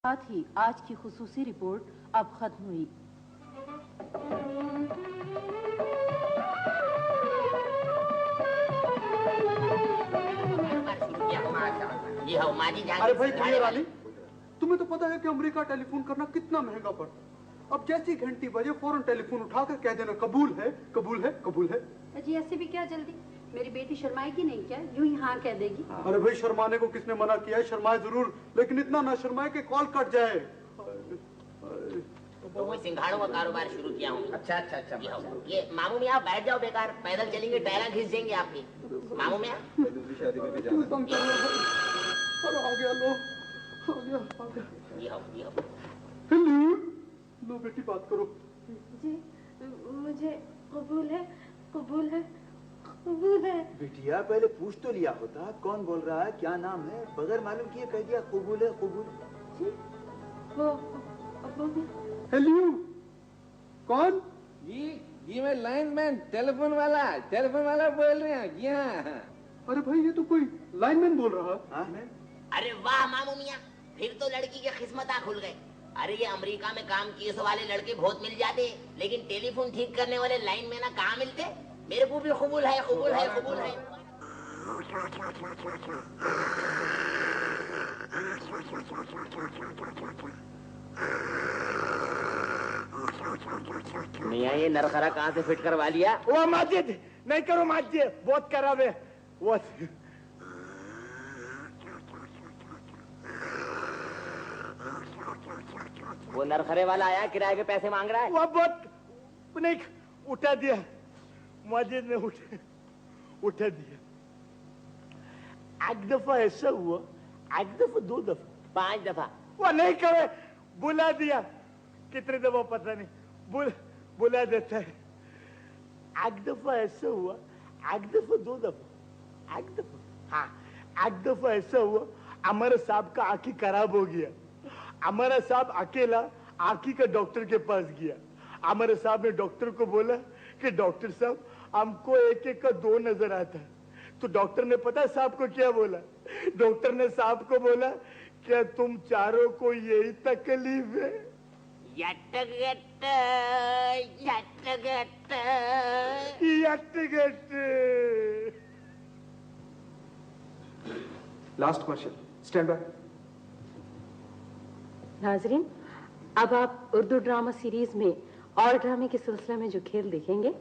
साथ ही आज की खुसूसी रिपोर्ट अब खत्म हुई। अरे भाई प्रिया रानी, तुम्हें तो पता है कि अमेरिका टेलीफोन करना कितना महंगा पड़ता है। अब जैसी घंटी बजे फौरन टेलीफोन उठाकर कह देना कबूल है, कबूल है, कबूल है। जी ऐसे भी क्या जल्दी, मेरी बेटी शर्माएगी नहीं क्या? यूं ही हाँ कह देगी। अरे भाई शर्माने को किसने मना किया है? शर्माए जरूर, लेकिन इतना ना शर्माए कि कॉल कट जाए। तो वो सिंघाड़ों का कारोबार शुरू किया हूँ। अच्छा। ये मामू में आप बैठ जाओ, बेकार पैदल चलेंगे टायरा घिस देंगे आपकी। मामू में शादी में भी जाना है। अरे आ गया लो, आ गया। ये हो। हेलो, लो बेटी बात करो। जी मुझे कबूल है। बिटिया पहले पूछ तो लिया होता कौन बोल रहा है, क्या नाम है, बगैर मालूम किए कह दिया कबूल है। जी वो हेलो, कौन? जी मैं लाइनमैन टेलीफोन वाला बोल रहे हैं। जी हाँ। अरे भाई ये तो कोई लाइनमैन बोल रहा है। अरे वाह मामू मियाँ, फिर तो लड़की की किस्मत खुल गए। अरे ये अमेरिका में काम किए वाले लड़के बहुत मिल जाते, लेकिन टेलीफोन ठीक करने वाले लाइनमैन कहाँ मिलते? मेरे को भी कबूल है। मियाँ ये नरखरा कहाँ से फिट करवा लिया? वो माजिद नहीं करो, माजिद बहुत खराब है वो। वो नरखरे वाला आया, किराए के पैसे मांग रहा है। वो बहुत नहीं उठा दिया, माजिद ने उठा दिया। एक दफा ऐसा हुआ, एक दफा, 2 दफा, 5 दफा। वो नहीं करे, बुला दिया। कितने दफा पता नहीं, बुला देता है। एक दफा ऐसा हुआ, एक दफा, 2 दफा, एक दफा, हाँ एक दफा ऐसा हुआ, हमारे साहब का आंखी खराब हो गया। हमारा साहब अकेला आंखी का डॉक्टर के पास गया। हमारे साहब ने डॉक्टर को बोला कि डॉक्टर साहब हमको एक का 2 नजर आता है। तो डॉक्टर ने पता साहब को क्या बोला? डॉक्टर ने साहब को बोला, क्या तुम चारों को यही तकलीफ है? Last question, stand by. नाजरीन, अब आप उर्दू ड्रामा सीरीज में और ड्रामे के सिलसिले में जो खेल देखेंगे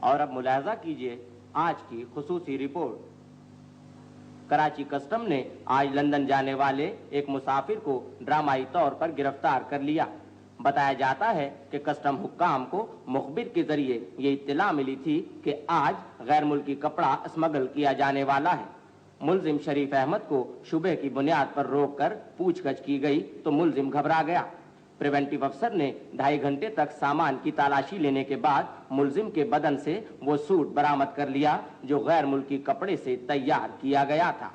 और अब मुलाहजा कीजिए आज की खुसूसी रिपोर्ट। कराची कस्टम ने आज लंदन जाने वाले एक मुसाफिर को ड्रामाई तौर पर गिरफ्तार कर लिया। बताया जाता है कि कस्टम हुक्काम को मुखबिर के जरिए ये इत्तला मिली थी कि आज गैर मुल्की कपड़ा स्मगल किया जाने वाला है। मुलजिम शरीफ अहमद को शुबे की बुनियाद पर रोककर पूछताछ की गई तो मुलजिम घबरा गया। प्रिवेंटिव अफसर ने 2.5 घंटे तक सामान की तलाशी लेने के बाद मुलजिम के बदन से वो सूट बरामद कर लिया जो गैर मुल्की कपड़े से तैयार किया गया था।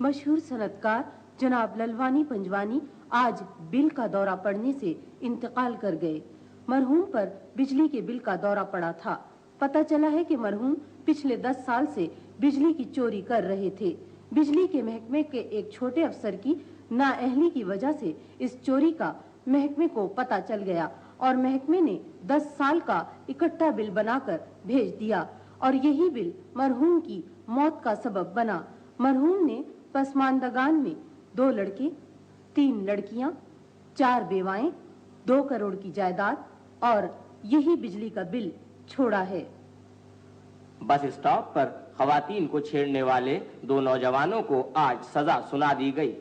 मशहूर सनतकार जनाब ललवानी पंजवानी आज बिल का दौरा पड़ने से इंतकाल कर गए। मरहूम पर बिजली के बिल का दौरा पड़ा था। पता चला है कि मरहूम पिछले 10 साल से बिजली की चोरी कर रहे थे। बिजली के महकमे के एक छोटे अफसर की नाअहली की वजह से इस चोरी का महकमे को पता चल गया और महकमे ने 10 साल का इकट्ठा बिल बनाकर भेज दिया और यही बिल मरहूम की मौत का सबब बना। मरहूम ने पसमानदगान में 2 लड़के, 3 लड़कियां, 4 बेवाएं, 2 करोड़ की जायदाद और यही बिजली का बिल छोड़ा है। बस स्टॉप पर खवातीन को छेड़ने वाले 2 नौजवानों को आज सजा सुना दी गई।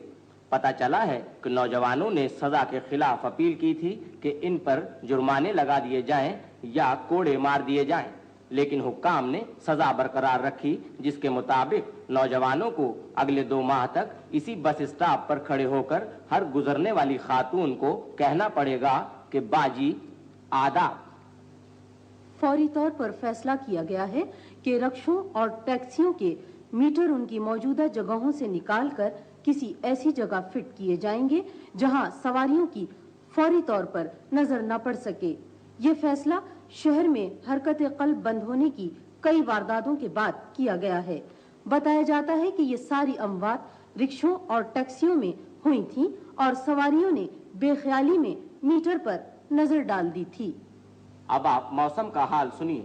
पता चला है कि नौजवानों ने सजा के खिलाफ अपील की थी कि इन पर जुर्माने लगा दिए जाएं या कोड़े मार दिए जाएं, लेकिन हुक्काम ने सजा बरकरार रखी, जिसके मुताबिक नौजवानों को अगले 2 माह तक इसी बस स्टॉप पर खड़े होकर हर गुजरने वाली खातून को कहना पड़ेगा कि बाजी आदाब। फौरी तौर पर फैसला किया गया है कि रक्षों और टैक्सियों के मीटर उनकी मौजूदा जगहों से निकालकर किसी ऐसी जगह फिट किए जाएंगे जहां सवारियों की फौरी तौर पर नजर न पड़ सके। ये फैसला शहर में हरकत कल्ब बंद होने की कई वारदातों के बाद किया गया है। बताया जाता है कि ये सारी अमवात रिक्शों और टैक्सियों में हुई थी और सवारियों ने बेख्याली में मीटर पर नजर डाल दी थी। अब आप मौसम का हाल सुनिए।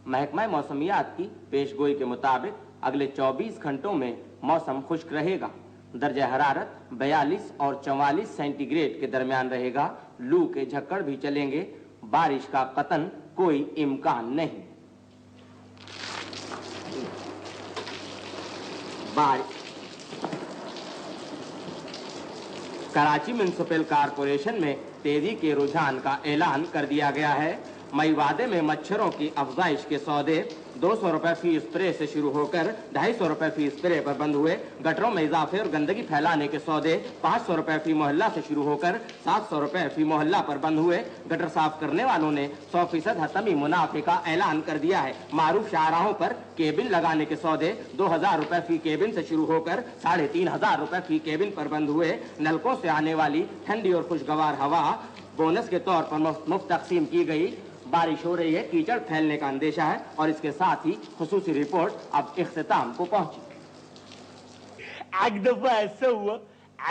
महकमा मौसमियात की पेशगोई के मुताबिक अगले 24 घंटों में मौसम खुश्क रहेगा। दर्जा हरारत 42 और 44 सेंटीग्रेड के दरमियान रहेगा। लू के झक्कड़ भी चलेंगे। बारिश का कतन कोई इम्कान नहीं। कराची म्युनिसिपल कारपोरेशन में तेजी के रुझान का ऐलान कर दिया गया है। मई वादे में मच्छरों की अफजाइश के सौदे 200 रुपए फी स्प्रे से शुरू होकर 250 रुपए फी स्प्रे पर बंद हुए। गटरों में इजाफे और गंदगी फैलाने के सौदे 500 रुपए फी मोहल्ला से शुरू होकर 700 रुपए फी मोहल्ला पर बंद हुए। गटर साफ करने वालों ने 100% हतमी मुनाफे का ऐलान कर दिया है। मारूफ शाहराहों पर केबिन लगाने के सौदे 2000 रुपए फी केबिन से शुरू होकर 3500 रुपए फी केबिन पर बंद हुए। नलकों से आने वाली ठंडी और खुशगवार हवा बोनस के तौर पर मुफ्त तकसीम की गई। बारिश हो रही है, कीचड़ फैलने का अंदेशा है और इसके साथ ही खुसूसी रिपोर्ट अब इख्तिताम को पहुंची। एक दफा ऐसा हुआ,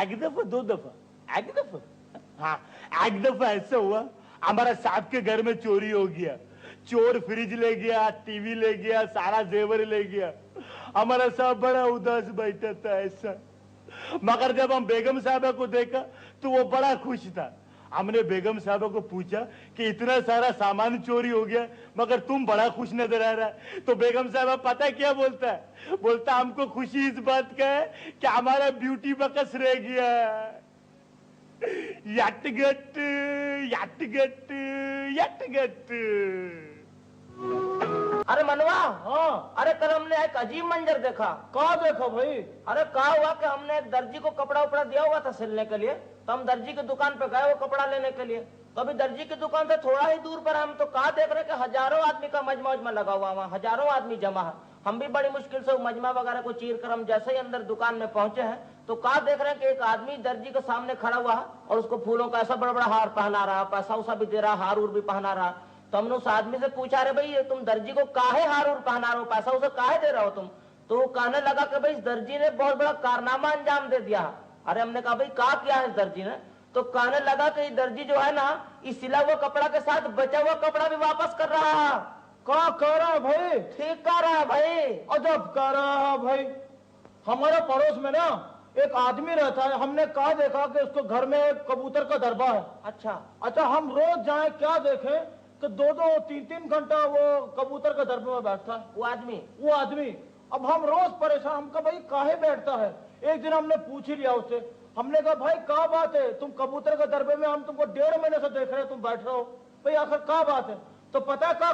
एक दफा 2 दफा, एक दफा, हाँ, एक दफा ऐसा हुआ हमारा साहब के घर में चोरी हो गया। चोर फ्रिज ले गया, टीवी ले गया, सारा जेवर ले गया। हमारा साहब बड़ा उदास बैठा था ऐसा। मगर जब हम बेगम साहबा को देखा तो वो बड़ा खुश था। हमने बेगम साहबा को पूछा कि इतना सारा सामान चोरी हो गया मगर तुम बड़ा खुश नजर आ रहा है। तो बेगम साहबा पता क्या बोलता है? बोलता हमको खुशी इस बात का है कि हमारा ब्यूटी बकस रह गया। यटगट यटगट यटगट। अरे मनवा, हाँ, अरे कल हमने एक अजीब मंजर देखा। कहाँ देखा भाई? अरे कहा हुआ कि हमने एक दर्जी को कपड़ा उपड़ा दिया हुआ था सिलने के लिए, तो हम दर्जी की दुकान पे गए वो कपड़ा लेने के लिए। तो अभी दर्जी की दुकान से थोड़ा ही दूर पर हम तो कहा देख रहे कि हजारों आदमी का मजमा लगा हुआ, वहाँ हजारों आदमी जमा है। हम भी बड़ी मुश्किल से मजमा वगैरह को चीर कर हम जैसे ही अंदर दुकान में पहुंचे हैं तो कहा देख रहे हैं कि एक आदमी दर्जी के सामने खड़ा हुआ है और उसको फूलों का ऐसा बड़ा बड़ा हार पहना रहा, पैसा उसा भी दे रहा, हार उर भी पहना रहा। तो हमने उस आदमी से पूछा, अरे भाई ये तुम दर्जी को काहे हार उर पहना रहे हो, पैसा उसे काहे दे रहे हो तुम? तो वो कहने लगा कि भाई इस दर्जी ने बहुत बड़ा कारनामा अंजाम दे दिया। अरे हमने कहा भाई क्या किया है इस दर्जी ने? तो कहने लगा कि दर्जी जो है ना इस सिला हुआ कपड़ा के साथ बचा हुआ कपड़ा भी वापस कर रहा है। क्या कह रहा है भाई? ठीक कह रहा है भाई। अजब कह रहा है भाई। हमारे पड़ोस में ना एक आदमी रहता है, हमने कहा देखा कि उसको घर में कबूतर का दरबा है। अच्छा, हम रोज जाए क्या देखें कि 2-2, 3-3 घंटा वो कबूतर के दरबे में बैठता है वो आदमी। अब हम रोज परेशान, हम कहा भाई काहे बैठता है। एक दिन हमने पूछ ही लिया उससे, हमने कहा भाई क्या बात है, तुम कबूतर के दरबे में हम तुमको 1.5 महीने से देख रहे हैं, तुम बैठ रहे हो, भाई आखिर क्या बात है। तो पता है क्या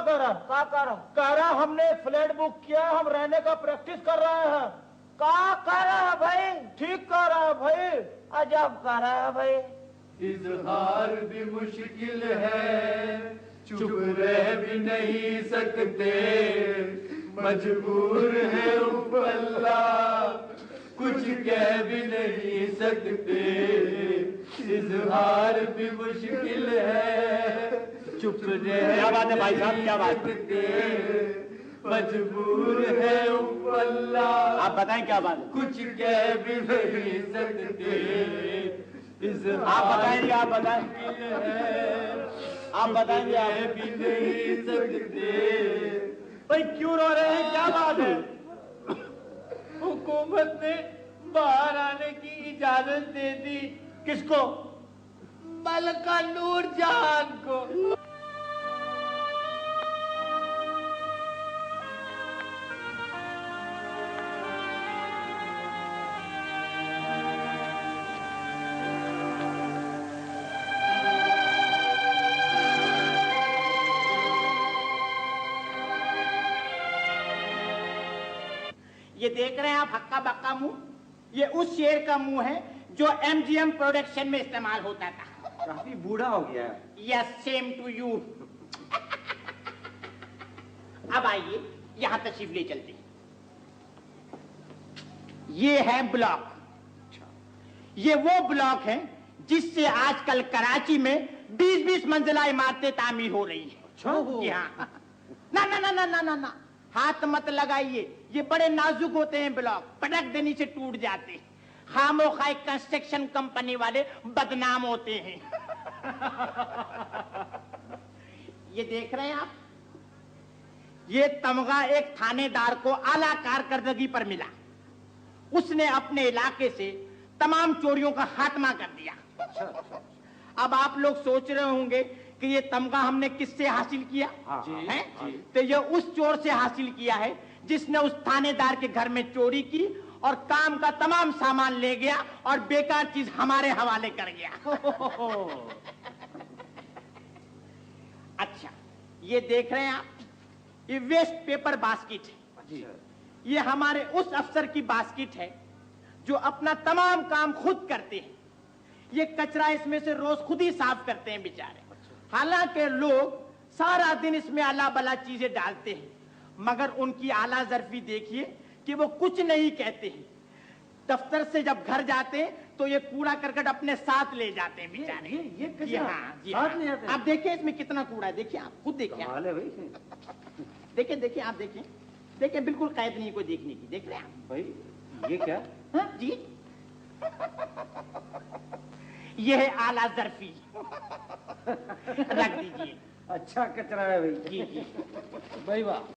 कह रहा हमने एक फ्लैट बुक किया, हम रहने का प्रैक्टिस कर रहे हैं। क्या कह रहा है भाई? ठीक कह रहा है भाई, अजब कह रहा है भाई। इजहार भी मुश्किल है, चुप रह भी नहीं सकते, मजबूर है उपल्ला, कुछ कह भी नहीं सकते। इजहार भी मुश्किल है, चुप रह क्या बात है भाई साहब, क्या बात है, मजबूर है उपल्ला, आप बताएं क्या बात है। कुछ कह भी नहीं सकते। आप बताएंगे, आप बताएं, आप बताएंगे, आप भी नहीं सकते। भाई क्यों रो रहे हैं, क्या बात है? हुकूमत ने बाहर आने की इजाजत दे दी। किसको? मलका नूरजहान को। ये देख रहे हैं आप हक्का बक्का मुंह, ये उस शेर का मुंह है जो MGM प्रोडक्शन में इस्तेमाल होता था। काफी बूढ़ा हो गया है। Yes, same to you. अब आइए यहां तशरीफ ले चलते हैं। ये है ब्लॉक, ये वो ब्लॉक है जिससे आजकल कराची में 20-20 मंजिला इमारतें तामीर हो रही है। यहाँ ना ना ना ना ना ना ना, हाथ मत लगाइए, ये बड़े नाजुक होते हैं ब्लॉक, पटक देने से टूट जाते हैं। खामोखा कंस्ट्रक्शन कंपनी वाले बदनाम होते हैं। ये देख रहे हैं आप, ये तमगा एक थानेदार को आला कारकर्दगी पर मिला, उसने अपने इलाके से तमाम चोरियों का खात्मा कर दिया। अब आप लोग सोच रहे होंगे कि ये तमगा हमने किससे हासिल किया है? तो ये उस चोर से हासिल किया है जिसने उस थानेदार के घर में चोरी की और काम का तमाम सामान ले गया और बेकार चीज हमारे हवाले कर गया। अच्छा, ये देख रहे हैं आप, ये वेस्ट पेपर बास्केट है। ये हमारे उस अफसर की बास्केट है जो अपना तमाम काम खुद करते हैं। ये कचरा इसमें से रोज खुद ही साफ करते हैं बेचारे। हालांकि लोग सारा दिन इसमें आला बला चीजें डालते हैं, मगर उनकी आला जरफी देखिए कि वो कुछ नहीं कहते हैं। दफ्तर से जब घर जाते हैं तो ये कूड़ा करकट अपने साथ ले जाते हैं बेचारे। ये कचरा साथ ले जाते हैं। आप देखिए इसमें कितना कूड़ा है, देखिए आप खुद देखिए। देखिए देखिए आप देखिए, देखिए बिल्कुल कैद नहीं कोई देखने की। देख रहे हैं आप भाई ये क्या? हाँ जी, ये है आला जरफी। रख दीजिए। अच्छा कचरा है भाई। जी जी भाई वाह।